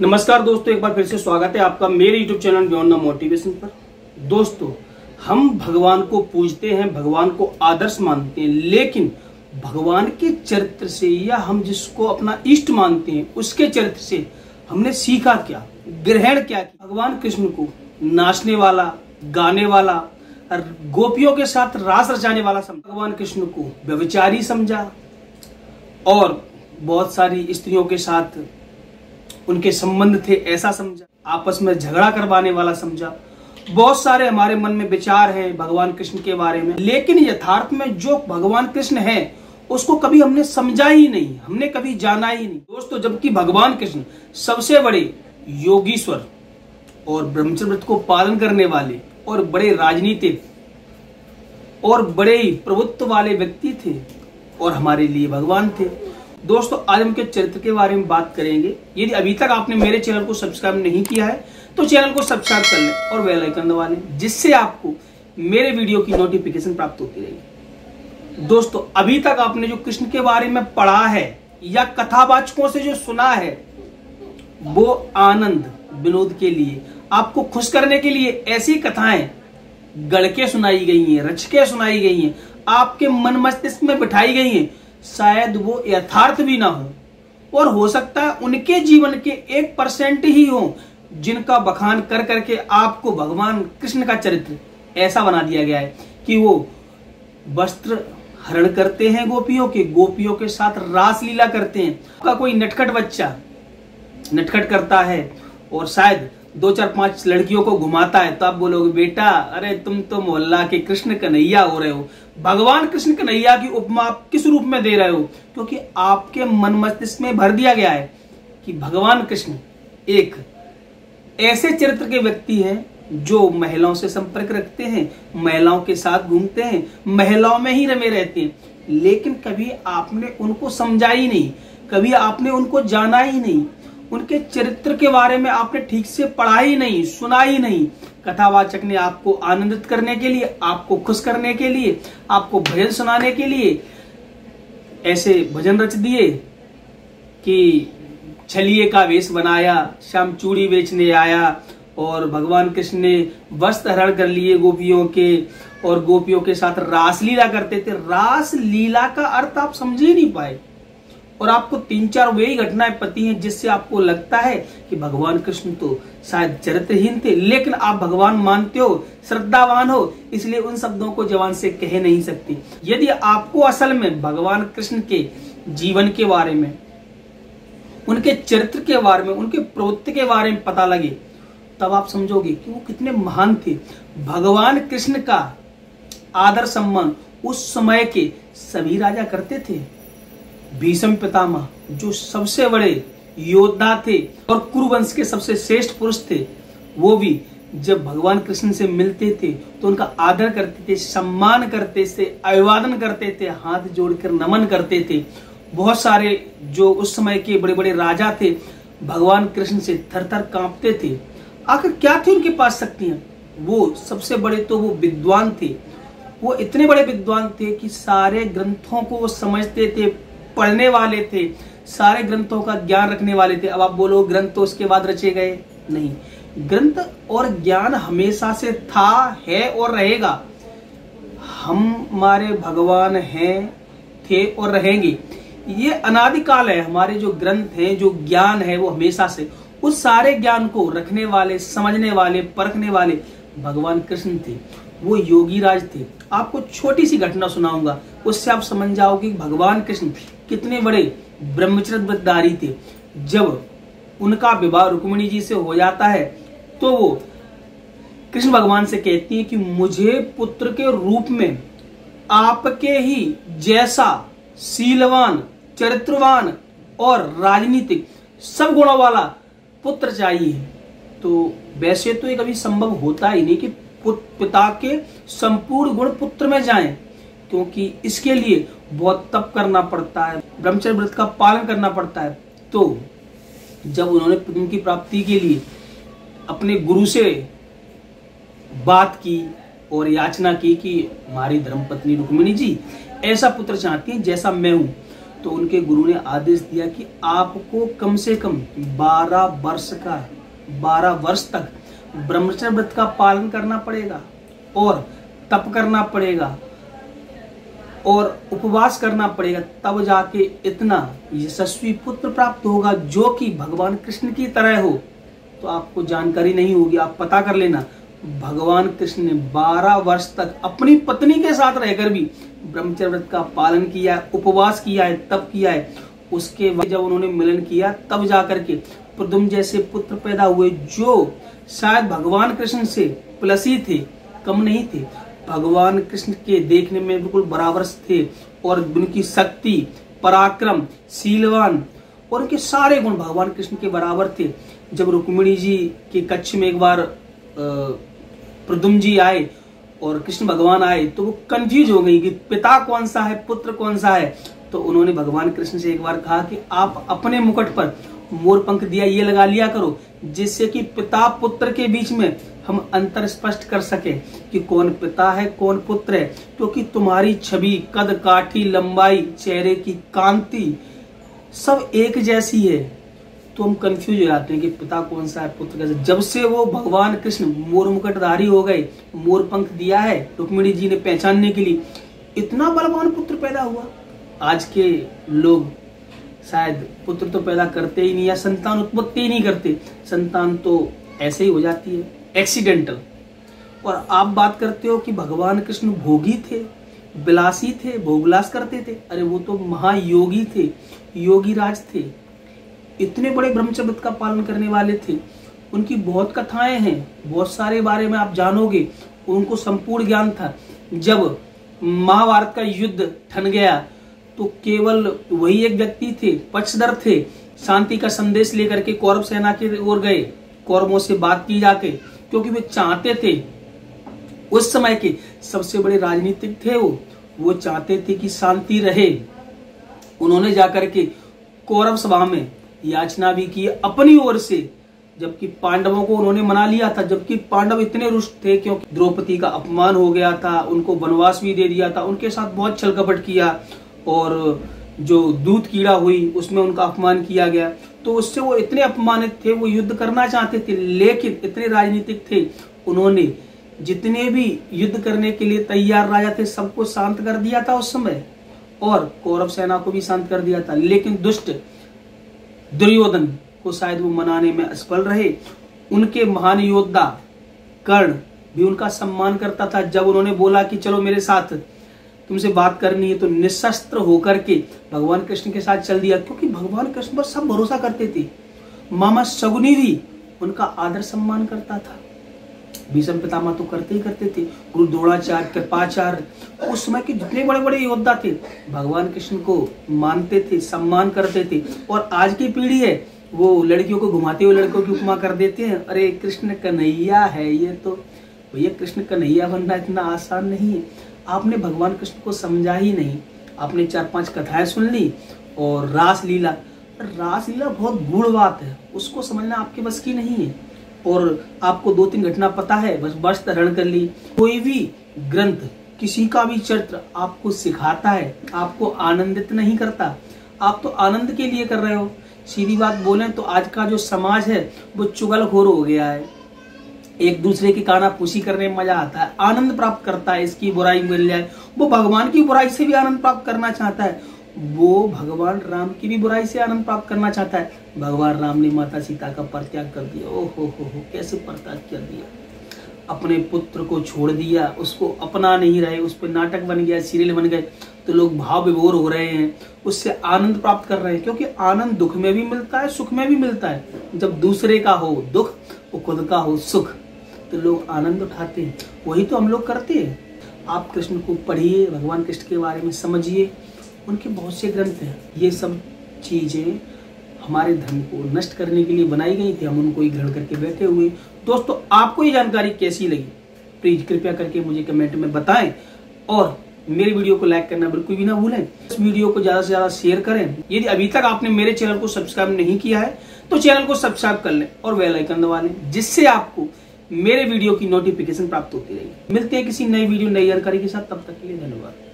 नमस्कार दोस्तों, एक बार फिर से स्वागत है आपका मेरे YouTube channel beyond the motivation पर। दोस्तों, हम भगवान को पूजते हैं, भगवान को आदर्श मानते हैं, लेकिन भगवान के चरित्र से या हम जिसको अपना इष्ट मानते हैं उसके चरित्र से हमने सीखा क्या, ग्रहण क्या किया। भगवान कृष्ण को नाचने वाला, गाने वाला, गोपियों के साथ रास रचाने वाला समझा, भगवान कृष्ण को व्यभिचारी समझा और बहुत सारी स्त्रियों के साथ उनके संबंध थे ऐसा समझा, आपस में झगड़ा करवाने वाला समझा। बहुत सारे हमारे मन में विचार हैं भगवान कृष्ण के बारे में, लेकिन यथार्थ में जो भगवान कृष्ण है उसको कभी हमने समझा ही नहीं, हमने कभी जाना ही नहीं। दोस्तों, जबकि भगवान कृष्ण सबसे बड़े योगीश्वर और ब्रह्मचर्य व्रत को पालन करने वाले और बड़े राजनीतिक और बड़े ही प्रभुत्व वाले व्यक्ति थे और हमारे लिए भगवान थे। दोस्तों, आज हम उनके चरित्र के बारे में बात करेंगे। यदि अभी तक आपने मेरे चैनल को सब्सक्राइब नहीं किया है तो चैनल को सब्सक्राइब कर लें और बेल आइकन दबा लें, जिससे आपको मेरे वीडियो की नोटिफिकेशन प्राप्त होती रहेगी। दोस्तों, अभी तक आपने जो कृष्ण के बारे में पढ़ा है या कथावाचकों से जो सुना है, वो आनंद विनोद के लिए, आपको खुश करने के लिए ऐसी कथाएं गढ़ के सुनाई गई हैं, रच के सुनाई गई हैं, आपके मन मस्तिष्क में बिठाई गई हैं। शायद वो यथार्थ भी ना हो और हो सकता है उनके जीवन के 1% ही हो जिनका बखान कर करके आपको भगवान कृष्ण का चरित्र ऐसा बना दिया गया है कि वो वस्त्र हरण करते हैं गोपियों के साथ रास लीला करते हैं। आपका कोई नटखट बच्चा नटखट करता है और शायद 2 4 5 लड़कियों को घुमाता है, तो आप बोलोगे बेटा अरे तुम तो मोहल्ला के कृष्ण कन्हैया हो रहे हो। भगवान कृष्ण कन्हैया की उपमा आप किस रूप में दे रहे हो? क्योंकि आपके मन मस्तिष्क में भर दिया गया है कि भगवान कृष्ण एक ऐसे चरित्र के व्यक्ति हैं जो महिलाओं से संपर्क रखते हैं, महिलाओं के साथ घूमते हैं, महिलाओं में ही रमे रहते हैं, लेकिन कभी आपने उनको समझा ही नहीं, कभी आपने उनको जाना ही नहीं, उनके चरित्र के बारे में आपने ठीक से पढ़ा ही नहीं, सुना ही नहीं। कथावाचक ने आपको आनंदित करने के लिए, आपको खुश करने के लिए, आपको भजन सुनाने के लिए ऐसे भजन रच दिए कि छलिए का वेश बनाया, शाम चूड़ी बेचने आया और भगवान कृष्ण ने वस्त्र हरण कर लिए गोपियों के और गोपियों के साथ रासलीला करते थे। रासलीला का अर्थ आप समझ ही नहीं पाए और आपको 3 4 वही घटनाएं पती हैं जिससे आपको लगता है कि भगवान कृष्ण तो शायद चरित्रहीन थे, लेकिन आप भगवान मानते हो, श्रद्धावान हो, इसलिए उन शब्दों को जबान से कह नहीं सकती। यदि आपको असल में भगवान कृष्ण के जीवन के बारे में, उनके चरित्र के बारे में, उनके प्रवृत्ति के बारे में पता लगे, तब आप समझोगे कि वो कितने महान थे। भगवान कृष्ण का आदर सम्मान उस समय के सभी राजा करते थे। भीष्म पितामह जो सबसे बड़े योद्धा थे और कुरुवंश के सबसे श्रेष्ठ पुरुष थे, वो भी जब भगवान कृष्ण से मिलते थे तो उनका आदर करते थे, सम्मान करते थे, अभिवादन करते थे, हाथ जोड़कर नमन करते थे। बहुत सारे जो उस समय के बड़े बड़े राजा थे भगवान कृष्ण से थर थर कांपते थे। आखिर क्या थी उनके पास शक्तियां? वो सबसे बड़े तो वो विद्वान थे, वो इतने बड़े विद्वान थे कि सारे ग्रंथों को वो समझते थे, पढ़ने वाले थे, सारे ग्रंथों का ज्ञान रखने वाले थे। अब आप बोलो ग्रंथ तो उसके बाद रचे गए? नहीं, ग्रंथ और ज्ञान हमेशा से था, है और रहेगा। हमारे भगवान हैं, थे और रहेंगे। ये अनादिकाल है। हमारे जो ग्रंथ हैं, जो ज्ञान है, वो हमेशा से, उस सारे ज्ञान को रखने वाले, समझने वाले, परखने वाले भगवान कृष्ण थे। वो योगी राज थे। आपको छोटी सी घटना सुनाऊंगा, उससे आप समझ जाओगे भगवान कृष्ण कितने बड़े ब्रह्मचर्य व्रतधारी थे। जब उनका विवाह रुक्मिणी जी से हो जाता है तो वो कृष्ण भगवान से कहती है कि मुझे पुत्र के रूप में आपके ही जैसा शीलवान, चरित्रवान और राजनीतिक सब गुणों वाला पुत्र चाहिए। तो वैसे तो ये कभी संभव होता ही नहीं कि पिता के संपूर्ण गुण पुत्र में जाएं, क्योंकि इसके लिए बहुत तप करना पड़ता है, ब्रह्मचर्य व्रत का पालन करना पड़ता है। तो जब उन्होंने पुत्र की प्राप्ति के लिए अपने गुरु से बात की और याचना की कि हमारी धर्मपत्नी रुक्मिणी जी ऐसा पुत्र चाहती हैं जैसा मैं हूं, तो उनके गुरु ने आदेश दिया कि आपको कम से कम 12 वर्ष तक ब्रह्मचर्य व्रत का पालन करना पड़ेगा और तप करना पड़ेगा और उपवास करना पड़ेगा, तब जाके इतना यशस्वी पुत्र प्राप्त होगा जो कि भगवान कृष्ण की तरह हो। तो आपको जानकारी नहीं होगी, आप पता कर लेना। भगवान कृष्ण ने 12 वर्ष तक अपनी पत्नी के साथ रहकर भी ब्रह्मचर्य व्रत का पालन किया है, उपवास किया है, तप किया है। उसके बाद जब उन्होंने मिलन किया तब जाकर के प्रद्युम्न जैसे पुत्र पैदा हुए जो शायद भगवान कृष्ण से प्लस ही थे, कम नहीं थे। भगवान कृष्ण के देखने में बिल्कुल बराबर थे और उनकी शक्ति, पराक्रम, शीलवान और उनके सारे गुण भगवान कृष्ण के बराबर थे। जब रुक्मिणी जी के कक्ष में एक बार प्रद्युम्न जी आए और कृष्ण भगवान आए तो वो कंफ्यूज हो गई कि पिता कौन सा है, पुत्र कौन सा है। तो उन्होंने भगवान कृष्ण से एक बार कहा कि आप अपने मुकुट पर मोर पंख दिया ये लगा लिया करो, जिससे कि पिता पुत्र के बीच में हम अंतर स्पष्ट कर सके कि कौन पिता है कौन पुत्र है, क्योंकि तुम्हारी छवि, कद काठी, लंबाई, चेहरे की कांति सब एक जैसी है। तो हम कंफ्यूज हो जाते हैं कि पिता कौन सा है, पुत्र कैसे। जब से वो भगवान कृष्ण मोर मुकुटधारी हो गए, मोर पंख दिया है रुक्मिणी जी ने पहचानने के लिए, इतना बलवान पुत्र पैदा हुआ। आज के लोग शायद पुत्र तो पैदा करते ही नहीं या संतान उत्पत्ति ही नहीं करते, संतान तो ऐसे ही हो जाती है, एक्सीडेंटल। और आप बात करते हो कि भगवान कृष्ण भोगी थे, विलासी थे, भोगविलास करते थे। अरे वो तो महायोगी थे, योगी राज थे, इतने बड़े ब्रह्मचर्य व्रत का पालन करने वाले थे। उनकी बहुत कथाएं हैं, बहुत सारे बारे में आप जानोगे, उनको संपूर्ण ज्ञान था। जब महाभारत का युद्ध ठन गया तो केवल वही एक व्यक्ति थे, पक्षधर थे, शांति का संदेश लेकर के कौरव सेना की ओर गए, कौरवों से बात की जाके, क्योंकि वे चाहते थे, उस समय के सबसे बड़े राजनीतिक थे वो चाहते थे कि शांति रहे। उन्होंने जाकर के कौरव सभा में याचना भी की अपनी ओर से, जबकि पांडवों को उन्होंने मना लिया था, जबकि पांडव इतने रुष्ट थे क्योंकि द्रौपदी का अपमान हो गया था, उनको वनवास भी दे दिया था, उनके साथ बहुत छल कपट किया और जो दूध कीड़ा हुई उसमें उनका अपमान किया गया। तो उससे वो इतने अपमानित थे, वो युद्ध करना चाहते थे, लेकिन इतने राजनीतिक थे, उन्होंने जितने भी युद्ध करने के लिए तैयार राजा थे सबको शांत कर दिया था उस समय, और कौरव सेना को भी शांत कर दिया था। लेकिन दुष्ट दुर्योधन को शायद वो मनाने में असफल रहे। उनके महान योद्धा कर्ण भी उनका सम्मान करता था। जब उन्होंने बोला कि चलो मेरे साथ तुमसे बात करनी है, तो निशस्त्र होकर के भगवान कृष्ण के साथ चल दिया, क्योंकि भगवान कृष्ण पर सब भरोसा करते थे। मामा शकुनी भी उनका आदर सम्मान करता था। भीष्म पितामह तो करते ही करते थे, गुरु द्रोणाचार्य, कृपाचार्य, उस समय के जितने बड़े बड़े योद्धा थे भगवान कृष्ण को मानते थे, सम्मान करते थे। और आज की पीढ़ी है वो लड़कियों को घुमाते हुए लड़कों की उपमा कर देते हैं, अरे कृष्ण कन्हैया है ये। तो भैया कृष्ण कन्हैया बनना इतना आसान नहीं है। आपने भगवान कृष्ण को समझा ही नहीं, आपने 4-5 कथाएं सुन ली और रासलीला बहुत गूढ़ बात है, उसको समझना आपके बस की नहीं है। और आपको 2-3 घटना पता है, बस वश धारण कर ली। कोई भी ग्रंथ, किसी का भी चरित्र आपको सिखाता है, आपको आनंदित नहीं करता। आप तो आनंद के लिए कर रहे हो। सीधी बात बोलें तो आज का जो समाज है वो चुगलखोर हो गया है, एक दूसरे की कानाफूसी करने में मजा आता है, आनंद प्राप्त करता है, इसकी बुराई मिल जाए। वो भगवान की बुराई से भी आनंद प्राप्त करना चाहता है, वो भगवान राम की भी बुराई से आनंद प्राप्त करना चाहता है। भगवान राम ने माता सीता का परित्याग कर दिया, ओ हो कैसे परित्याग कर दिया, अपने पुत्र को छोड़ दिया, उसको अपना नहीं रहे, उस पर नाटक बन गया, सीरियल बन गए, तो लोग भाव विभोर हो रहे हैं, उससे आनंद प्राप्त कर रहे हैं। क्योंकि आनंद दुख में भी मिलता है, सुख में भी मिलता है। जब दूसरे का हो दुख, वो खुद का हो सुख, तो लोग आनंद उठाते हैं। वही तो हम लोग करते हैं। आप कृष्ण को पढ़िए, भगवान कृष्ण के बारे में समझिए, उनके बहुत से ग्रंथ हैं। ये सब चीजें हमारे धर्म को नष्ट करने के लिए बनाई गई थी, हम उनको ही ग्रहण करके बैठे हुए। दोस्तों, आपको ये जानकारी कैसी लगी प्लीज कृपया करके मुझे कमेंट में बताएं, और मेरे वीडियो को लाइक करना बिल्कुल भी ना भूलें। इस वीडियो को ज्यादा से ज्यादा शेयर करें। यदि अभी तक आपने मेरे चैनल को सब्सक्राइब नहीं किया है तो चैनल को सब्सक्राइब कर लें और बेल आइकन दबा लें, जिससे आपको मेरे वीडियो की नोटिफिकेशन प्राप्त होती रहेगी। मिलते हैं किसी नई वीडियो, नई जानकारी के साथ, तब तक के लिए धन्यवाद।